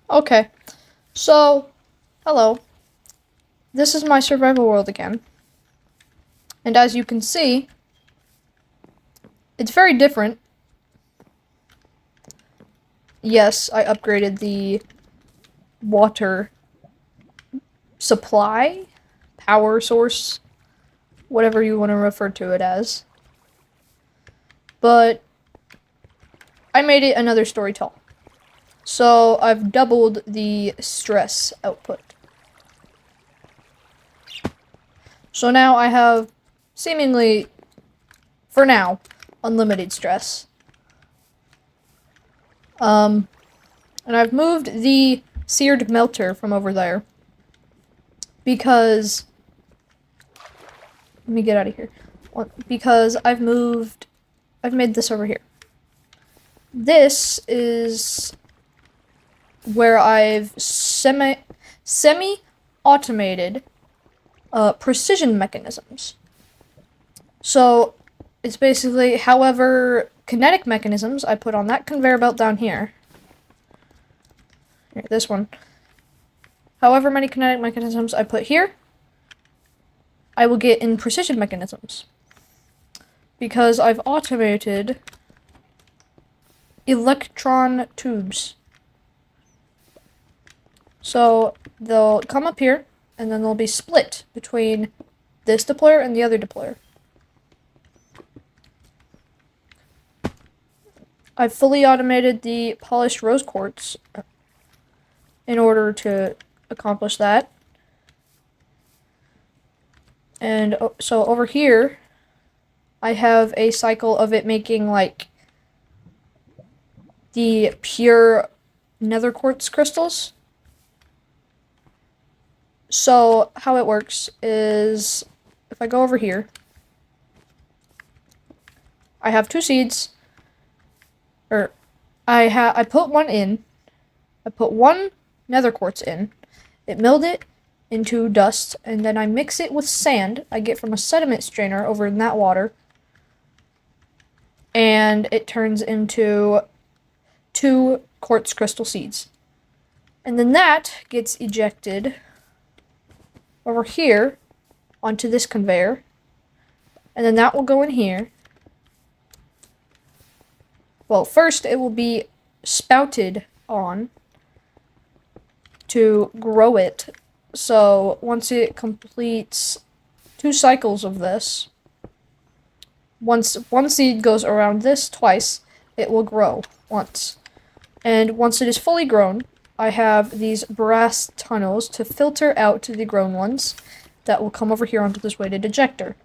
Okay, so, hello. This is my survival world again. And as you can see, it's very different. Yes, I upgraded the water supply, power source, whatever you want to refer to it as. But I made it another story tall. So I've doubled the stress output. So now I have seemingly, for now, unlimited stress. And I've moved the seared melter from over there because let me get out of here. Because I've made this over here. This is where I've semi-automated precision mechanisms. So it's basically however kinetic mechanisms I put on that conveyor belt down here. Here, this one. However many kinetic mechanisms I put here, I will get in precision mechanisms. Because I've automated electron tubes. So they'll come up here, and then they'll be split between this deployer and the other deployer. I've fully automated the polished rose quartz in order to accomplish that. And so over here, I have a cycle of it making like the pure nether quartz crystals. So how it works is if I go over here, I have two seeds. Or I put one in. I put one nether quartz in. It milled it into dust, and then I mix it with sand I get from a sediment strainer over in that water. And it turns into 2 quartz crystal seeds. And then that gets ejected over here onto this conveyor. And then that will go in here. Well, first it will be spouted on to grow it. So once it completes 2 cycles of this, once one seed goes around this twice, it will grow once. And once it is fully grown, I have these brass tunnels to filter out the grown ones that will come over here onto this weighted ejector.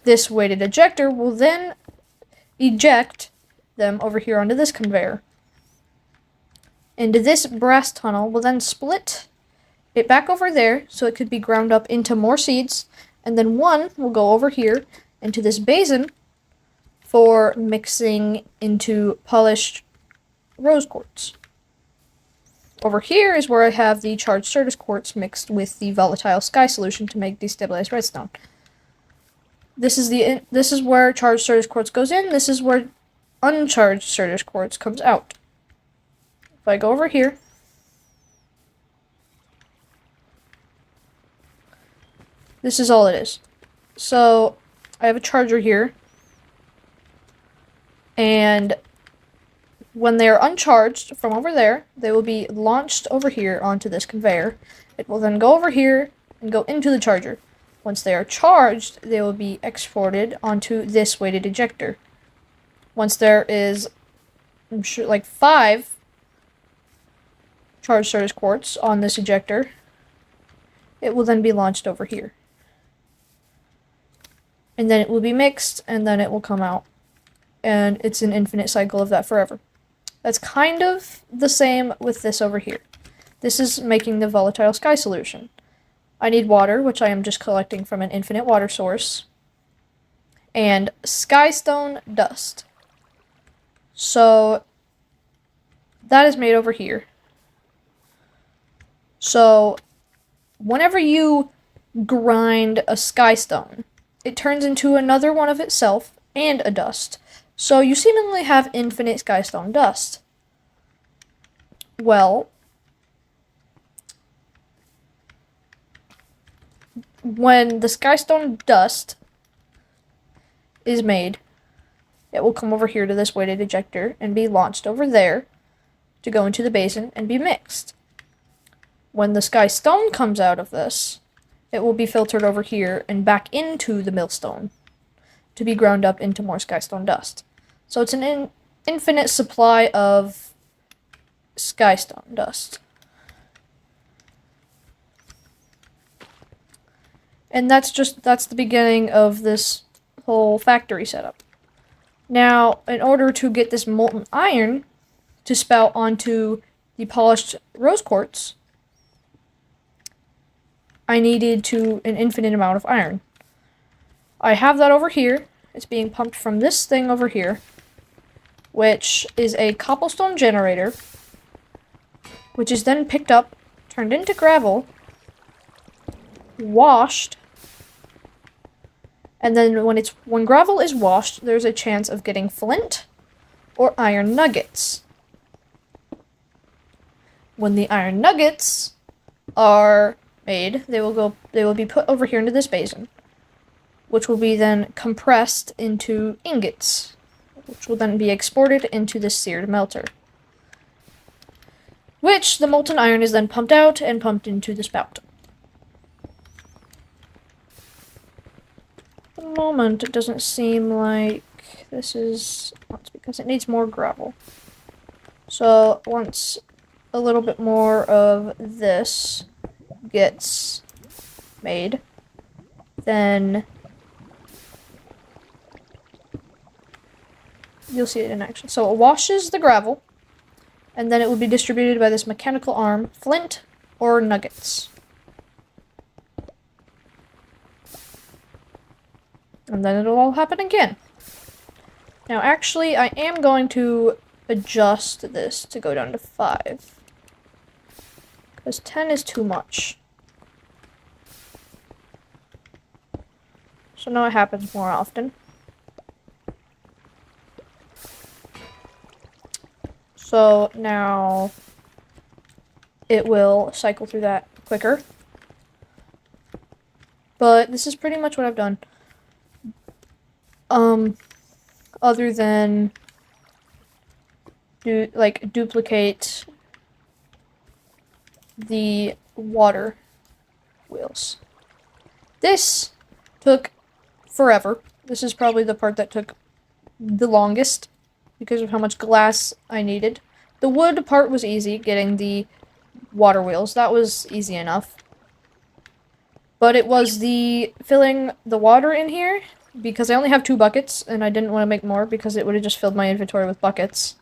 This weighted ejector will then eject them over here onto this conveyor. And this brass tunnel will then split it back over there so it could be ground up into more seeds, and then one will go over here into this basin for mixing into polished rose quartz. Over here is where I have the charged Certus quartz mixed with the volatile sky solution to make destabilized redstone. This is where charged Certus quartz goes in. This is where uncharged Certus quartz comes out. If I go over here, this is all it is. So I have a charger here, and when they are uncharged from over there, they will be launched over here onto this conveyor. It will then go over here and go into the charger. Once they are charged, they will be exported onto this weighted ejector. Once there is, I'm sure, like 5 charged Certus quartz on this ejector, it will then be launched over here. And then it will be mixed, and then it will come out. And it's an infinite cycle of that forever. That's kind of the same with this over here. This is making the volatile sky solution. I need water, which I am just collecting from an infinite water source, and skystone dust. So that is made over here. So whenever you grind a skystone, it turns into another one of itself and a dust. So you seemingly have infinite skystone dust. Well, when the skystone dust is made, it will come over here to this weighted ejector and be launched over there to go into the basin and be mixed. When the skystone comes out of this, it will be filtered over here and back into the millstone to be ground up into more skystone dust. So it's an infinite supply of skystone dust. And that's the beginning of this whole factory setup. Now, in order to get this molten iron to spout onto the polished rose quartz, I needed an infinite amount of iron. I have that over here. It's being pumped from this thing over here, which is a cobblestone generator, which is then picked up, turned into gravel, washed, and then when gravel is washed, there's a chance of getting flint or iron nuggets. When the iron nuggets are made, they will be put over here into this basin, which will be then compressed into ingots, which will then be exported into the seared melter, which the molten iron is then pumped out and pumped into the spout. At the moment, it doesn't seem like this is... That's because it needs more gravel. So once a little bit more of this gets made, then you'll see it in action. So it washes the gravel, and then it will be distributed by this mechanical arm, flint or nuggets. And then it'll all happen again. Now, actually, I am going to adjust this to go down to 5. Because 10 is too much. So now it happens more often. So now it will cycle through that quicker. But this is pretty much what I've done. Other than duplicate the water wheels. This took forever. This is probably the part that took the longest because of how much glass I needed. The wood part was easy, getting the water wheels. That was easy enough. But it was the filling the water in here, because I only have 2 buckets, and I didn't want to make more because it would have just filled my inventory with buckets.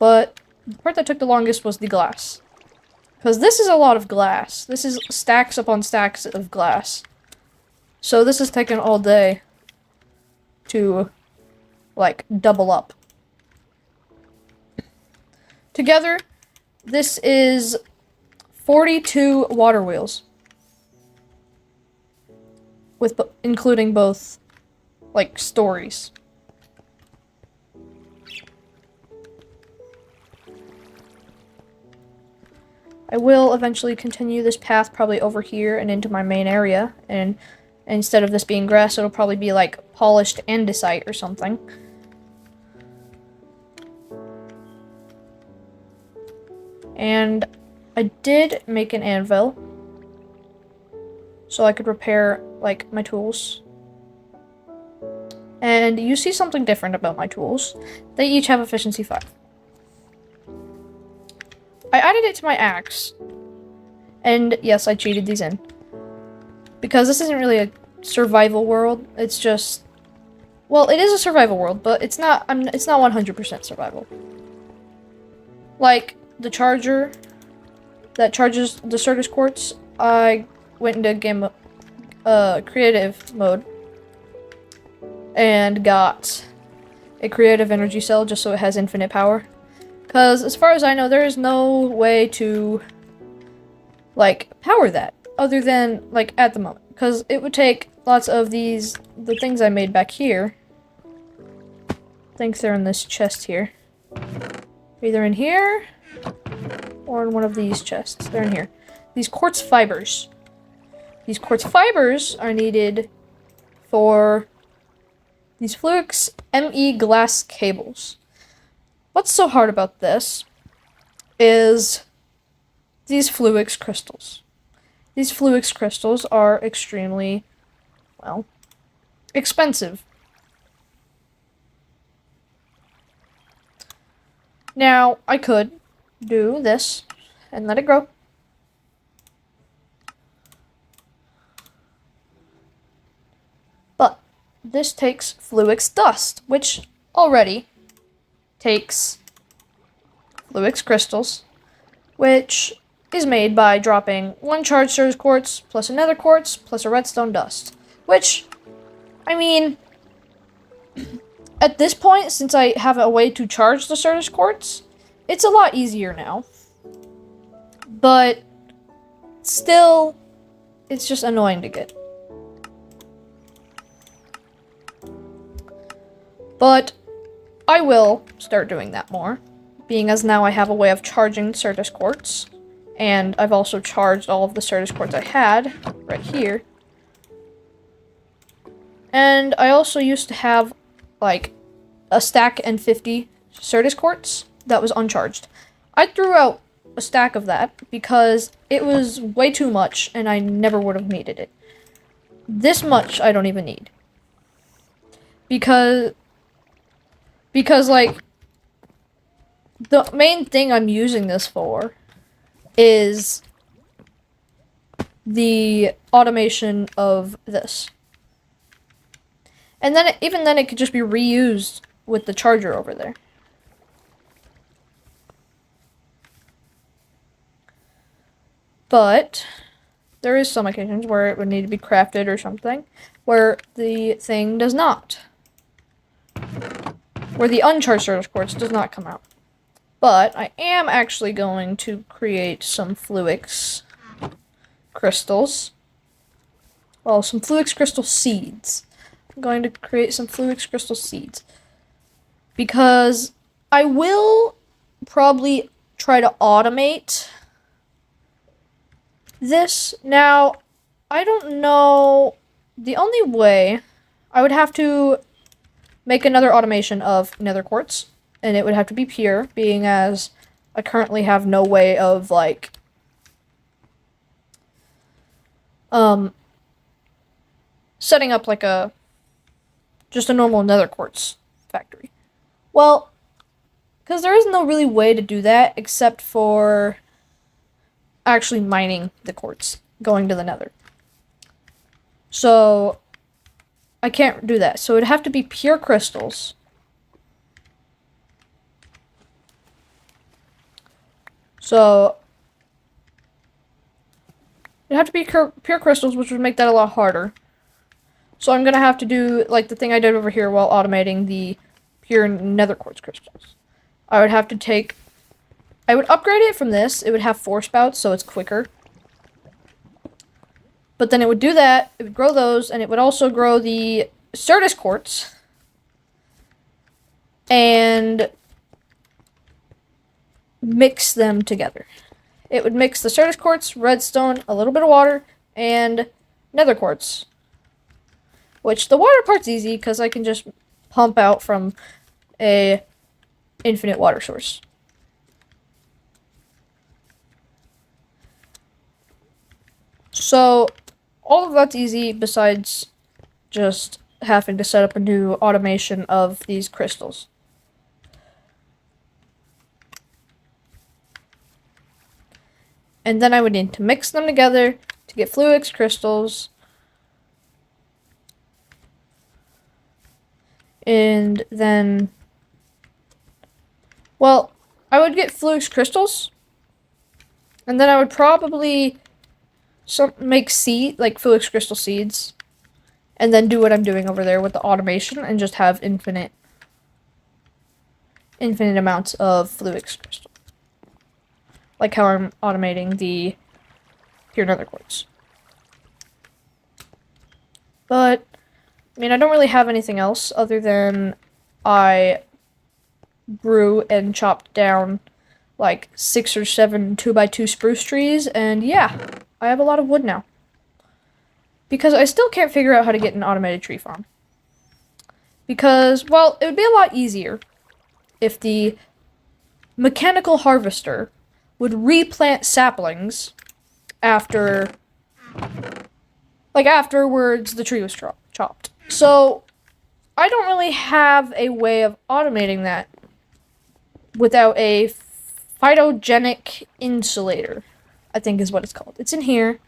But the part that took the longest was the glass. Because this is a lot of glass. This is stacks upon stacks of glass. So this has taken all day to, like, double up. Together, this is 42 water wheels. With including both, like, stories. I will eventually continue this path probably over here and into my main area, and instead of this being grass, it'll probably be like polished andesite or something. And I did make an anvil so I could repair, like, my tools. And you see something different about my tools. They each have efficiency 5. I added it to my axe. And yes, I cheated these in. Because this isn't really a survival world. It's just... Well, it is a survival world, but it's not 100% survival. Like, the charger that charges the Certus Quartz, I went into creative mode. And got a creative energy cell just so it has infinite power. Because as far as I know, there is no way to, like, power that. Other than, like, at the moment. Because it would take lots of the things I made back here. I think they're in this chest here. Either in here, or in one of these chests. They're in here. These quartz fibers. these quartz fibers are needed for these Fluix ME glass cables. What's so hard about this is these Fluix crystals. These Fluix crystals are extremely, well, expensive. Now, I could do this and let it grow. But this takes Fluix dust, which already takes Fluix crystals, which is made by dropping one charged Certus quartz plus another quartz plus a redstone dust. Which, I mean, at this point, since I have a way to charge the Certus quartz, it's a lot easier now. But still, it's just annoying to get. But I will start doing that more, being as now I have a way of charging Certus quartz, and I've also charged all of the Certus quartz I had right here. And I also used to have like a stack and 50 Certus quartz that was uncharged. I threw out a stack of that because it was way too much and I never would have needed it. This much I don't even need. Because like the main thing I'm using this for is the automation of this. And then even then it could just be reused with the charger over there. But there is some occasions where it would need to be crafted or something, where the thing does not. Where the uncharged Certus quartz does not come out. But I am actually going to create some Fluix crystals. Well, some Fluix crystal seeds. I'm going to create some Fluix crystal seeds. Because I will probably try to automate this. Now, I don't know. The only way I would have to make another automation of nether quartz, and it would have to be pure, being as I currently have no way of like setting up like just a normal nether quartz factory. Well, because there is no really way to do that except for actually mining the quartz, going to the nether. So I can't do that. So it'd have to be pure crystals. So it'd have to be pure crystals, which would make that a lot harder. So I'm going to have to do like the thing I did over here while automating the pure nether quartz crystals. I would upgrade it from this. It would have 4 spouts, so it's quicker. But then it would do that, it would grow those, and it would also grow the Certus quartz. And mix them together. It would mix the Certus quartz, redstone, a little bit of water, and nether quartz. Which, the water part's easy, because I can just pump out from a infinite water source. So, all of that's easy besides just having to set up a new automation of these crystals. And then I would need to mix them together to get Fluix crystals. And then, well, I would get Fluix crystals. And then I would probably make Fluix crystal seeds. And then do what I'm doing over there with the automation and just have infinite amounts of Fluix crystal. Like how I'm automating the pure nether quartz. But, I mean, I don't really have anything else other than I grew and chopped down like 6 or 7 2x2 spruce trees, and yeah, I have a lot of wood now. because I still can't figure out how to get an automated tree farm. Because, well, it would be a lot easier if the mechanical harvester would replant saplings after, like, afterwards the tree was chopped. So, I don't really have a way of automating that without a phytogenic insulator, I think is what it's called. It's in here.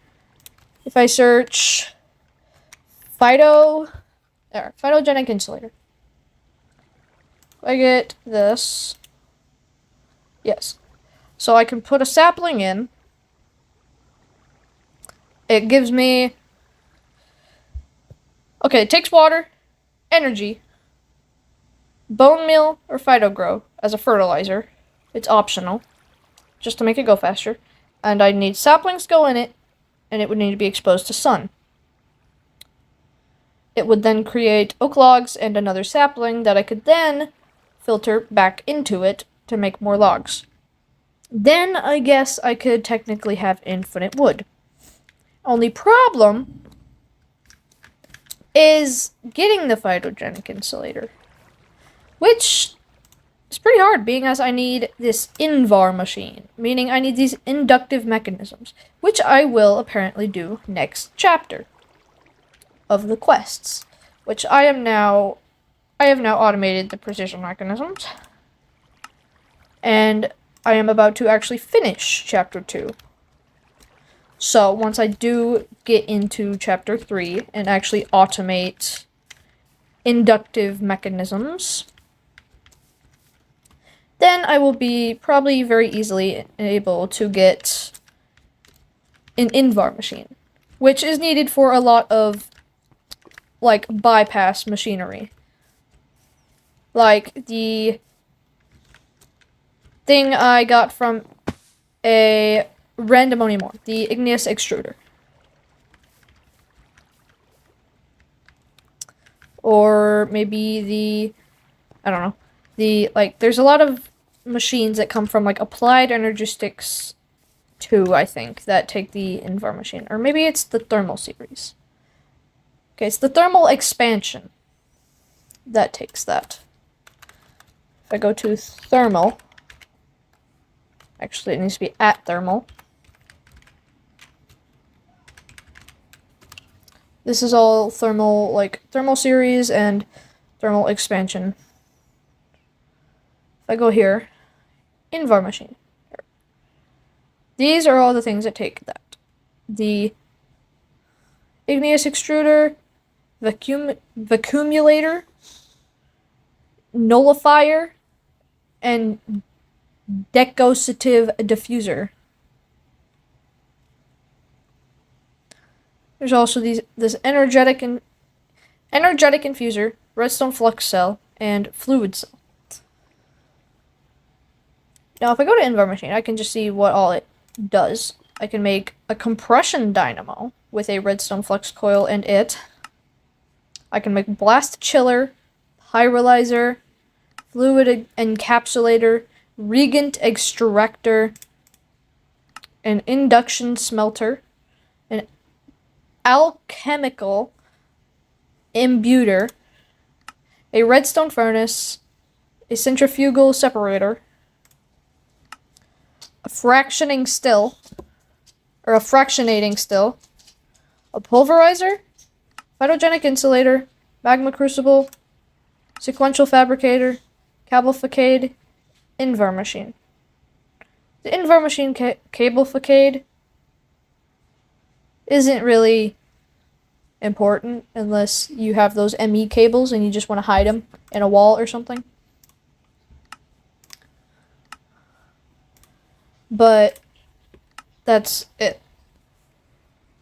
If I search phytogenic insulator. I get this. Yes. So I can put a sapling in. It gives me... Okay, it takes water, energy, bone meal, or phytogrow as a fertilizer. It's optional, just to make it go faster. And I need saplings to go in it, and it would need to be exposed to sun. It would then create oak logs and another sapling that I could then filter back into it to make more logs. Then I guess I could technically have infinite wood. Only problem is getting the phytogenic insulator, which is pretty hard, being as I need this Invar machine, meaning I need these inductive mechanisms, which I will apparently do next chapter of the quests, which I have now automated the precision mechanisms, and I am about to actually finish chapter 2. So once I do get into chapter 3 and actually automate inductive mechanisms, then I will be probably very easily able to get an Invar machine, which is needed for a lot of, like, bypass machinery. Like the thing I got from a random ore, the igneous extruder. Or maybe I don't know, there's a lot of machines that come from, like, Applied Energistics 2, I think, that take the Invar machine. Or maybe it's the Thermal series. Okay, it's the Thermal expansion that takes that. If I go to Thermal, actually it needs to be at Thermal. This is all Thermal series and Thermal expansion. If I go here, Invar machine. These are all the things that take that. The igneous extruder, vacuumulator, nullifier, and decositive diffuser. There's also this energetic infuser, redstone flux cell, and fluid cell. Now, if I go to Invar machine, I can just see what all it does. I can make a compression dynamo with a redstone flux coil and it. I can make blast chiller, pyrolyzer, fluid encapsulator, regent extractor, an induction smelter, an alchemical imbuter, a redstone furnace, a centrifugal separator, a fractionating still, a pulverizer, phytogenic insulator, magma crucible, sequential fabricator, cablefacade, Invar machine. The Invar machine cablefacade isn't really important unless you have those ME cables and you just want to hide them in a wall or something. But that's it.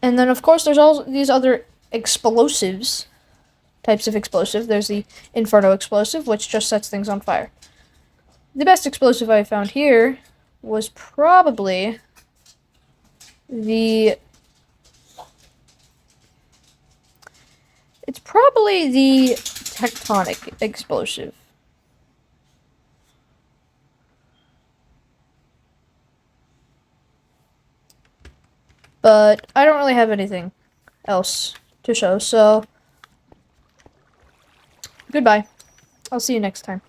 And then, of course, there's all these other explosives, types of explosive. There's the Inferno explosive, which just sets things on fire. The best explosive I found here was probably the tectonic explosive. But I don't really have anything else to show. So, goodbye. I'll see you next time.